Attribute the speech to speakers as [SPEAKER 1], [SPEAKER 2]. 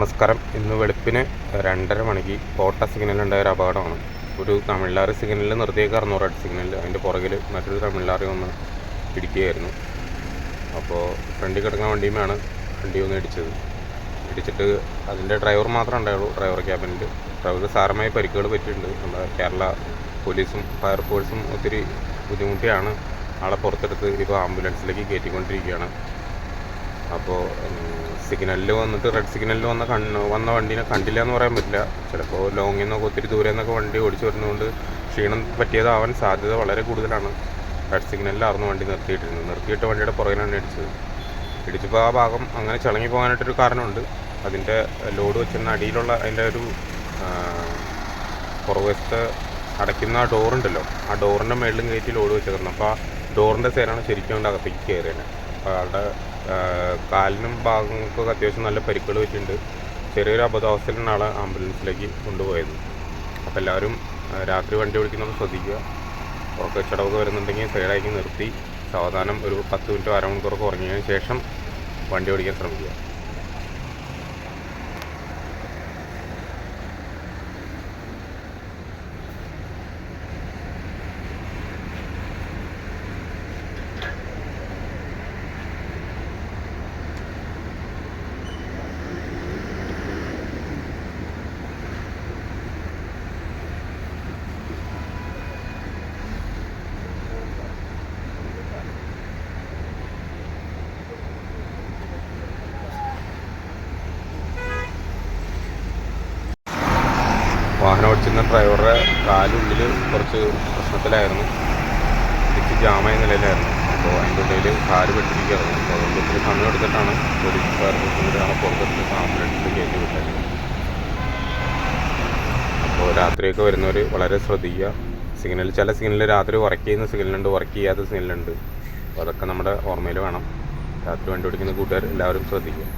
[SPEAKER 1] നമസ്കാരം. ഇന്ന് വെളുപ്പിന് 2:30 മണിക്ക് കോട്ട സിഗ്നലുണ്ടായ ഒരു അപകടമാണ്. ഒരു തമിഴ് ലാറി സിഗ്നലിൽ നിർത്തിയേക്കായിരുന്നു, റെഡ് സിഗ്നലിൽ. അതിൻ്റെ പുറകിൽ മറ്റൊരു തമിഴ് ലാറി വന്ന് ഇടിക്കുകയായിരുന്നു. അപ്പോൾ ഫ്രണ്ടിൽ കിടക്കുന്ന വണ്ടിയുമാണ് വണ്ടി ഒന്ന് ഇടിച്ചിട്ട് അതിൻ്റെ ഡ്രൈവർ മാത്രമേ ഉണ്ടായുള്ളൂ. ഡ്രൈവർ ക്യാബിനിൽ ഡ്രൈവർക്ക് സാരമായ പരിക്കുകൾ പറ്റിയിട്ടുണ്ട്. നമ്മുടെ കേരള പോലീസും ഫയർഫോഴ്സും ഒത്തിരി ബുദ്ധിമുട്ടിയാണ് ആളെ പുറത്തെടുത്ത് ഇപ്പോൾ ആംബുലൻസിലേക്ക് കയറ്റിക്കൊണ്ടിരിക്കുകയാണ്. അപ്പോൾ സിഗ്നലിൽ വന്നിട്ട് റെഡ് സിഗ്നലിൽ വന്ന വണ്ടീനെ കണ്ടില്ല എന്ന് പറയാൻ പറ്റില്ല. ചിലപ്പോൾ ലോങ്ങിൽ നിന്നൊക്കെ ഒത്തിരി ദൂരെ നിന്നൊക്കെ വണ്ടി ഓടിച്ചു വരുന്നതുകൊണ്ട് ക്ഷീണം പറ്റിയതാവാൻ സാധ്യത വളരെ കൂടുതലാണ്. റെഡ് സിഗ്നലിലായിരുന്നു വണ്ടി നിർത്തിയിട്ട് വണ്ടിയുടെ പുറകിലാണ് ഇടിച്ചപ്പോൾ ആ ഭാഗം അങ്ങനെ ചളങ്ങി പോകാനായിട്ടൊരു കാരണമുണ്ട്. അതിൻ്റെ ലോഡ് വെച്ചിരുന്ന അടിയിലുള്ള അതിൻ്റെ ഒരു പുറകുവശത്ത് അടയ്ക്കുന്ന ഡോറുണ്ടല്ലോ, ആ ഡോറിൻ്റെ മുകളിലും കയറ്റി ലോഡ് വെച്ചിരുന്നു. അപ്പോൾ ആ ഡോറിൻ്റെ സൈഡാണ് ശരിക്കും കൊണ്ട് അകത്തേക്ക് കയറിയത്. അപ്പോൾ ആളുടെ കാലിനും ഭാഗങ്ങൾക്കൊക്കെ അത്യാവശ്യം നല്ല പരിക്കുകൾ പറ്റിയിട്ടുണ്ട്. ചെറിയൊരു അബദ്ധാവസ്ഥയിലാണ് ആളെ ആംബുലൻസിലേക്ക് കൊണ്ടുപോയത്. അപ്പോൾ എല്ലാവരും രാത്രി വണ്ടി ഓടിക്കുന്നത് ശ്രദ്ധിക്കുക. ഉറക്ക ചടവൊക്കെ വരുന്നുണ്ടെങ്കിൽ സൈഡാക്കി നിർത്തി സാവധാനം ഒരു 10 മിനിറ്റോ അരമണിക്കൂറൊക്കെ ഉറങ്ങിയതിന് ശേഷം വണ്ടി ഓടിക്കാൻ ശ്രമിക്കുക. വാഹനം ഓടിച്ചിരുന്ന ഡ്രൈവറുടെ കാലുള്ളിൽ കുറച്ച് പ്രശ്നത്തിലായിരുന്നു, ഇടിച്ച് ജാമായ നിലയിലായിരുന്നു. അപ്പോൾ അതിൻ്റെ ഉള്ളിൽ കാല് പെട്ടിരിക്കുകയായിരുന്നു. അപ്പോൾ അതുകൊണ്ട് ഒത്തിരി സമയം എടുത്തിട്ടാണ് പോലീസ് ഫയർഫോഴ്സിൻ്റെ ആളെ പുറത്തെടുത്ത് ആംബുലൻസിൽ കയറ്റി വിട്ടത്. അപ്പോൾ രാത്രിയൊക്കെ വരുന്നവർ വളരെ ശ്രദ്ധിക്കുക. ചില സിഗ്നലിൽ രാത്രി വർക്ക് ചെയ്യുന്ന സിഗ്നലുണ്ട്, വർക്ക് ചെയ്യാത്ത സിഗ്നലുണ്ട്. അപ്പോൾ അതൊക്കെ നമ്മുടെ ഓർമ്മയിൽ വേണം. രാത്രി വണ്ടി ഓടിക്കുന്ന കൂട്ടുകാർ എല്ലാവരും ശ്രദ്ധിക്കുക.